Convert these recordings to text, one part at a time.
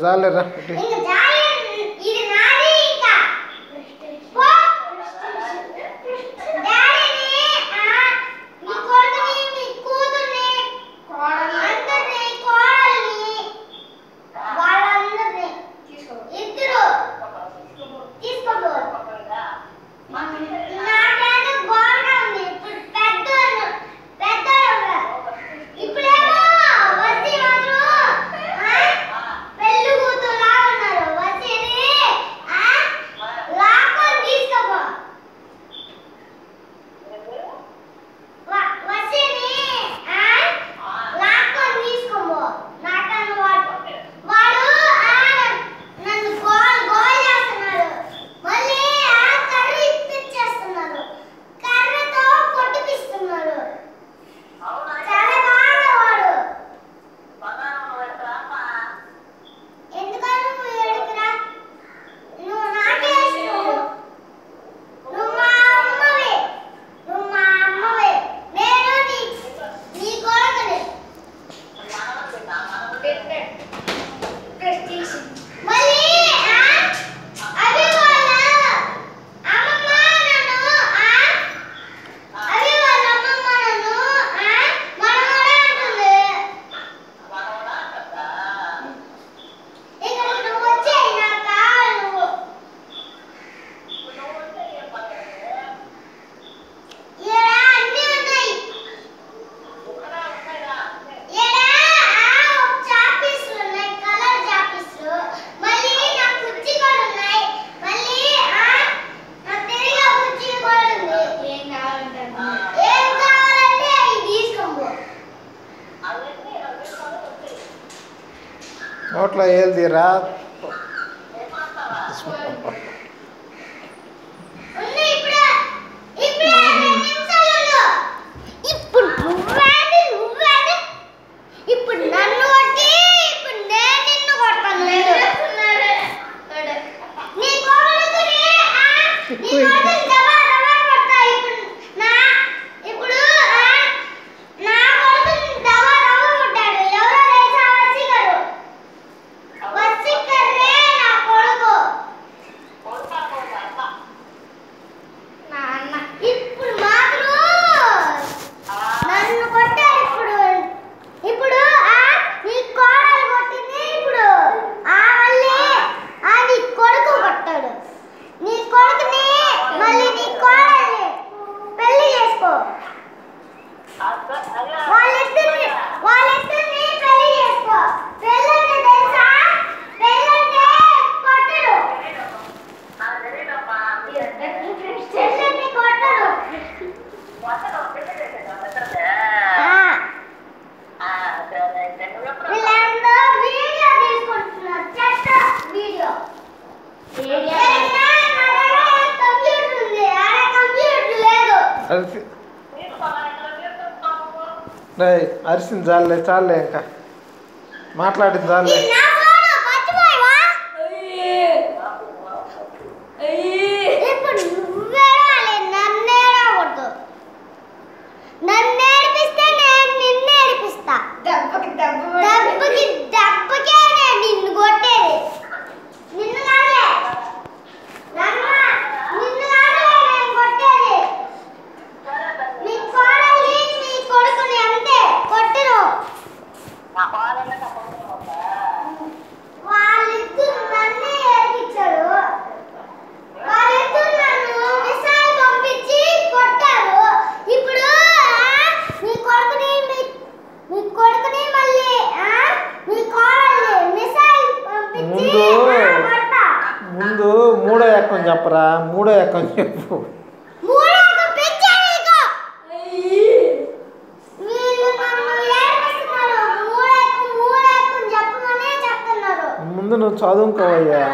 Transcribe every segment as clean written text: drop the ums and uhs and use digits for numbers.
జాలేరా నోట్లో ఏల్దిరా అరిసింది చాలే చాలే ఇంకా మాట్లాడింది చాలే ముందు మూడో ఎక్కం చెప్పరా మూడో ఎక్కం చెప్పు నువ్వు చదువుకోవయ్యా.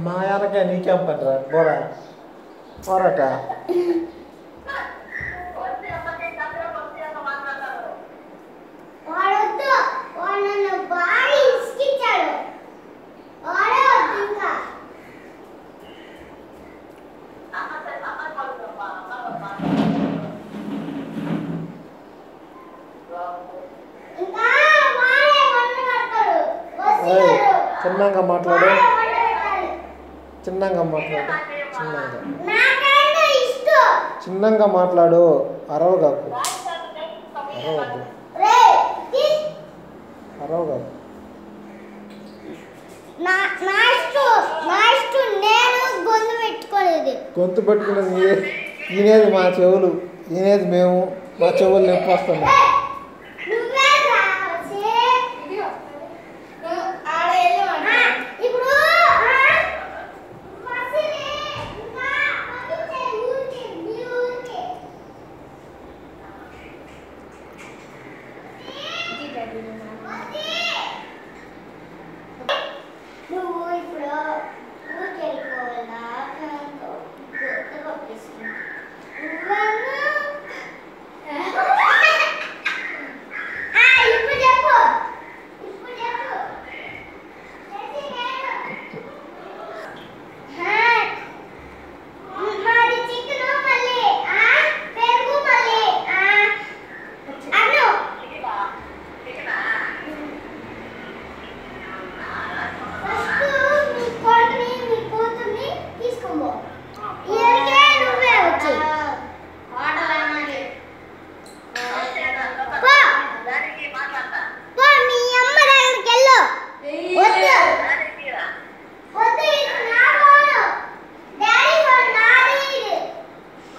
మా ఆయనకే నీకేం పనిరా బోరా పోరాట. చిన్నగా మాట్లాడు, చిన్నగా మాట్లాడు, చిన్నగా మాట్లాడు, అరవగాకు, అరవద్దు, అరవగాకు. గొంతు పెట్టుకున్నది ఈనేది మా చెవులు, ఈనేది మేము, మా చెవులు నొప్పి వస్తుంది.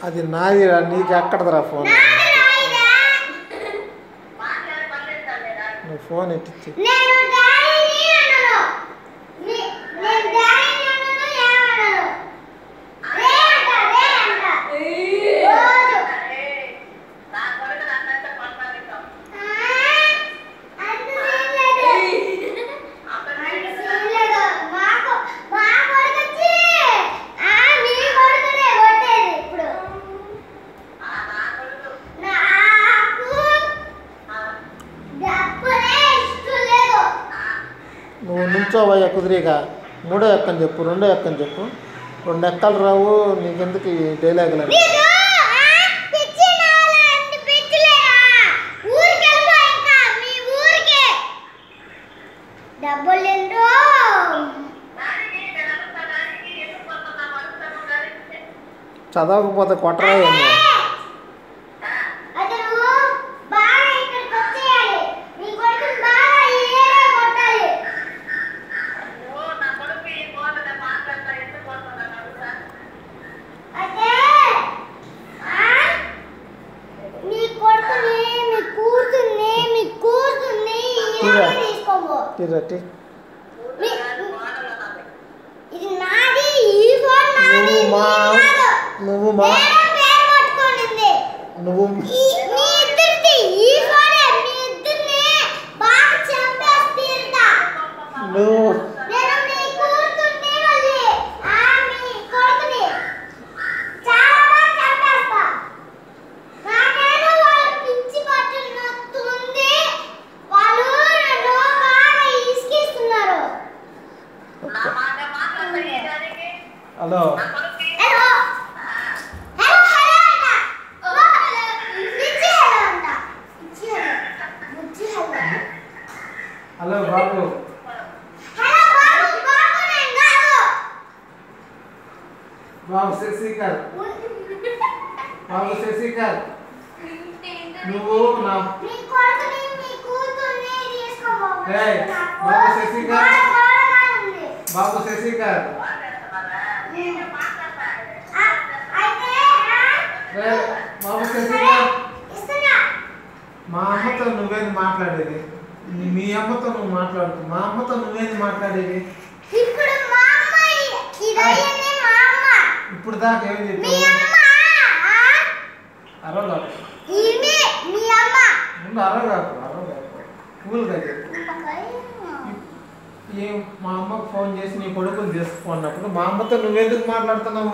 అది నాదిరా, నీకు ఎక్కడదరా ఫోన్? నువ్వు ఫోన్ ఎట్టించి నువ్వు నుంచోవయ్యా కుదిరిగా. మూడో ఎక్కని చెప్పు, రెండో ఎక్కని చెప్పు. 2 ఎక్కలు రావు నీకెందుకు ఈ డైలాగులు? చదవకపోతే కొట్టరా ఏమో. ఇది నా హలో హలో బాబు బాబు శశికర్ నువ్వు నా బాబు శశికర్ బాబు శశికర్ మా అమ్మతో నువ్వేది మాట్లాడేది మీ అమ్మతో నువ్వు మాట్లాడుతు మా అమ్మతో నువ్వేది మాట్లాడేది ఇప్పుడు దాకా ఏం చెప్పావు అరవగాకు కూల్గా చెప్పు ఏం మా అమ్మకు ఫోన్ చేసి నీ కొడుకుని తీసుకున్నప్పుడు మా అమ్మతో నువ్వెందుకు మాట్లాడుతున్నావు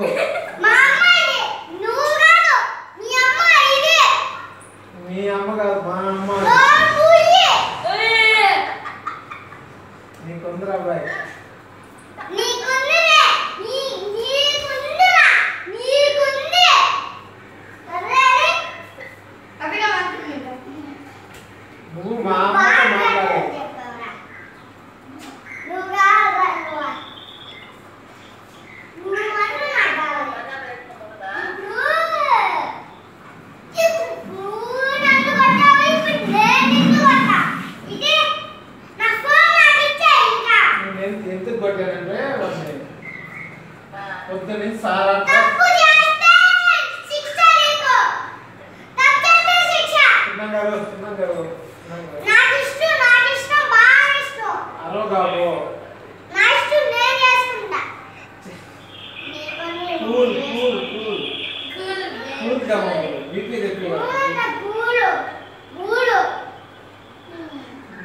మీ అమ్మ కాదు మా అమ్మ నీకుందరు అబ్బాయి నువ్వు మా అమ్మతో మాట్లాడాలి ఎందుకు కొట్టానంటే పొద్దున్న సారా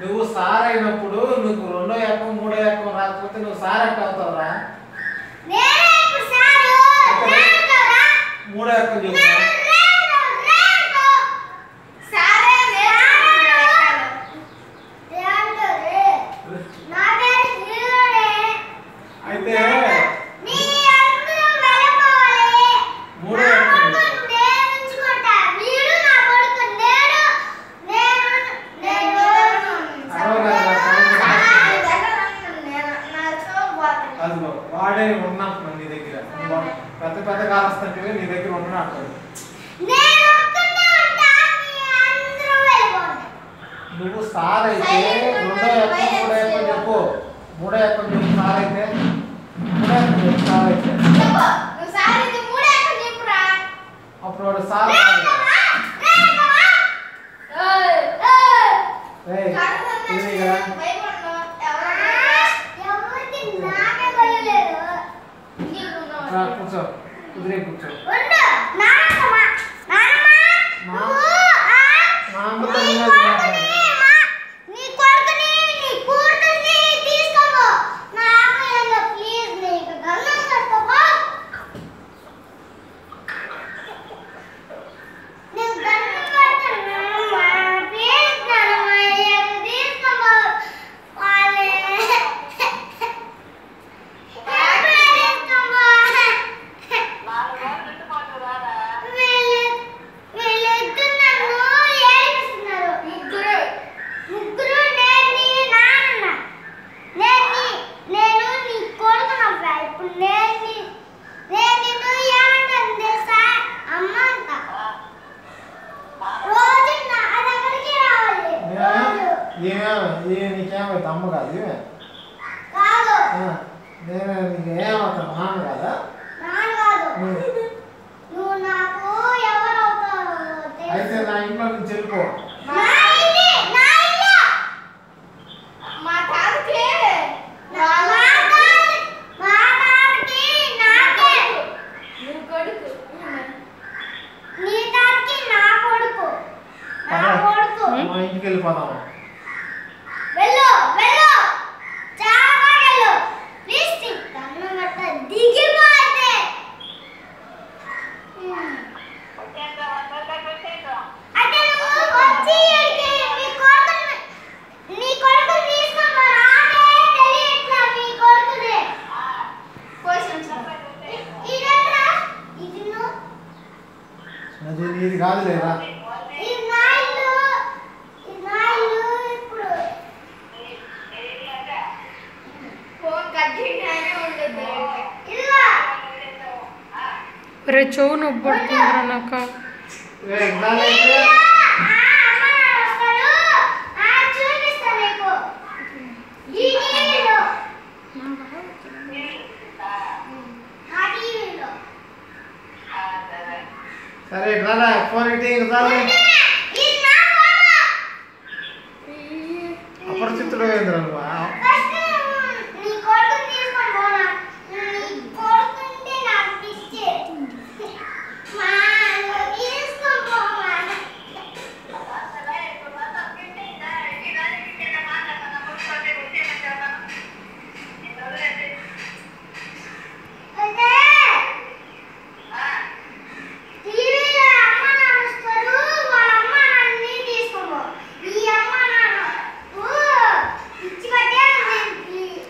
నువ్వు సార్ అయినప్పుడు నువ్వు రెండో ఎక్కం మూడో ఎక్కం రాకపోతే నువ్వు సార్ ఎక్క అవుతావురా మూడో ఎక్కం చెబుతా అయితే వాడే ఉన్నా నీ దగ్గర పెద్ద పెద్ద కాలస్తుంటే నీ దగ్గర ఉన్నట్టు నువ్వు సార్ అయితే రెండో ఎక్కం మూడో ఎక్కం చెప్పు మూడో ఎక్కం చెప్పు సార్ అయితే మూడో ఎక్కం చెప్పు సార్ అయితే అప్పుడు వాడు సార్ కూర్చో కుదిరే కూర్చో మా అమ్మతో నీకేమైతే అమ్మ కాదు నేను నీకేమవుతా నాన్న కదా అయితే నా ఇంట్లో నుంచి వెళ్ళిపో రే చెవు నొప్పి పడుతుందిరా నాకు. సరే ఇట్లా ఫోన్ ఇటీ అపరిచితుడు ఏంద్రా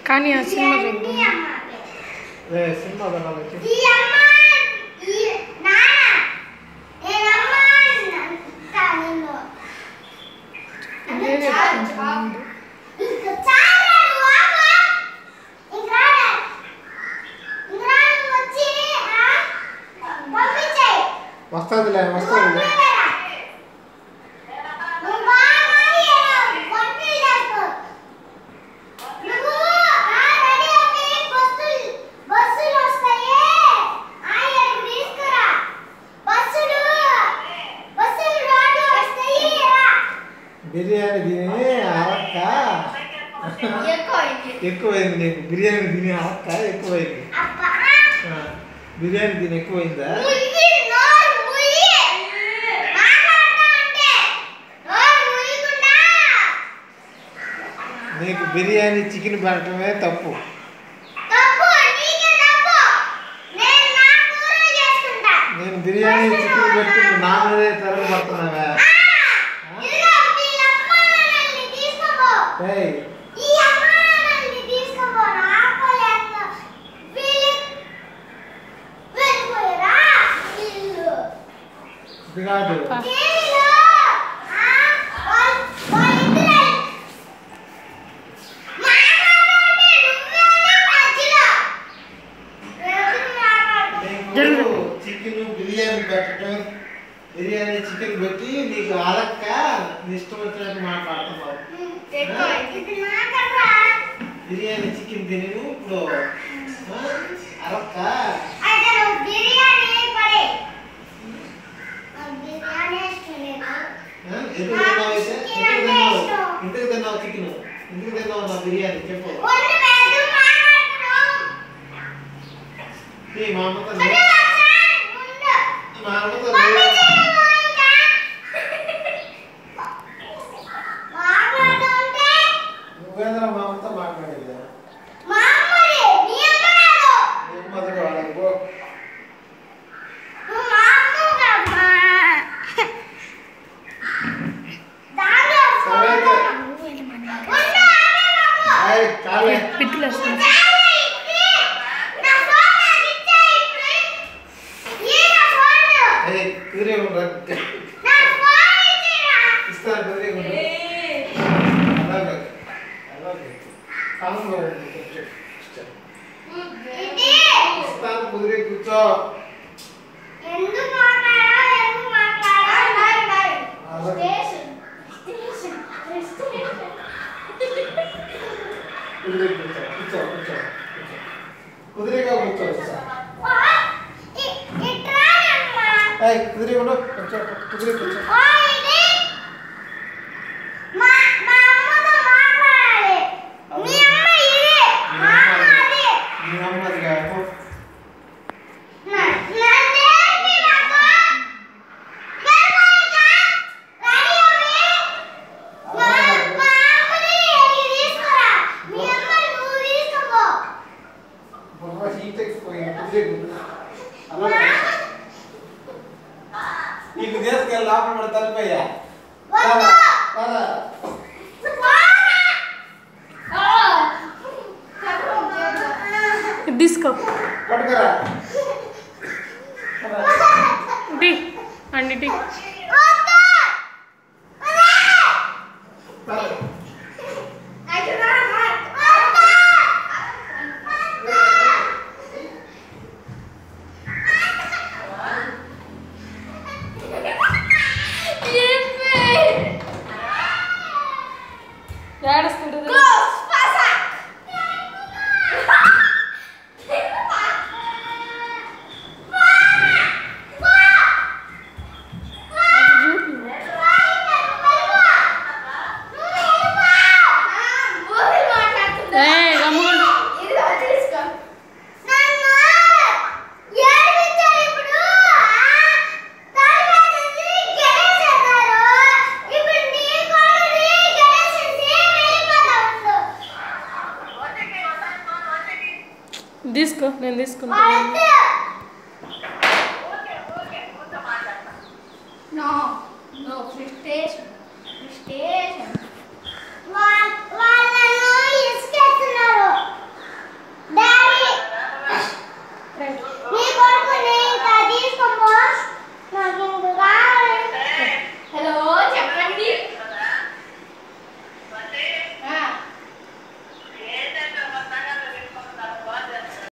కానీ ఆ సినిమా సినిమా వస్తుందిలే వస్తుంది. బిర్యానీ తిని అరక్క ఎక్కువైంది నీకు. బిర్యానీ తిని అరక్క ఎక్కువైంది. బిర్యానీ తిని ఎక్కువైందా? నీకు బిర్యానీ చికెన్ పెట్టడమే తప్పు. నేను బిర్యానీ చికెన్ పెట్టి నా మీదే తరగ పడుతున్నావా? ఇది కాదు చికెన్ బిర్యానీ పెట్టడం, బిర్యానీ చికెన్ పెట్టి నీకు అలక్క ఇష్టం వచ్చినట్టు మాట్లాడుతున్నావు. బిర్యానీ చికెన్ తిని ఇప్పుడు అరక్క ఇంటికి తిన్నావు చికెన్, ఇంటికి తిన్నావు నా బిర్యానీ చెప్పు. మా అమ్మతో నువ్వేంద్ర మా అమ్మతో మాట్లాడేదా? కూర్చో. కుదిరిగా కూర్చో. కుదిరి ఉండవు కూర్చో. కుదిరి కూర్చో. నీకు తీసుకెళ్ళి లోపల పడి తలిపోయా తీసుకో పట్టుకరా అన్నిటి తీసుకో, నేను తీసుకుంటాను. No, no, frustration.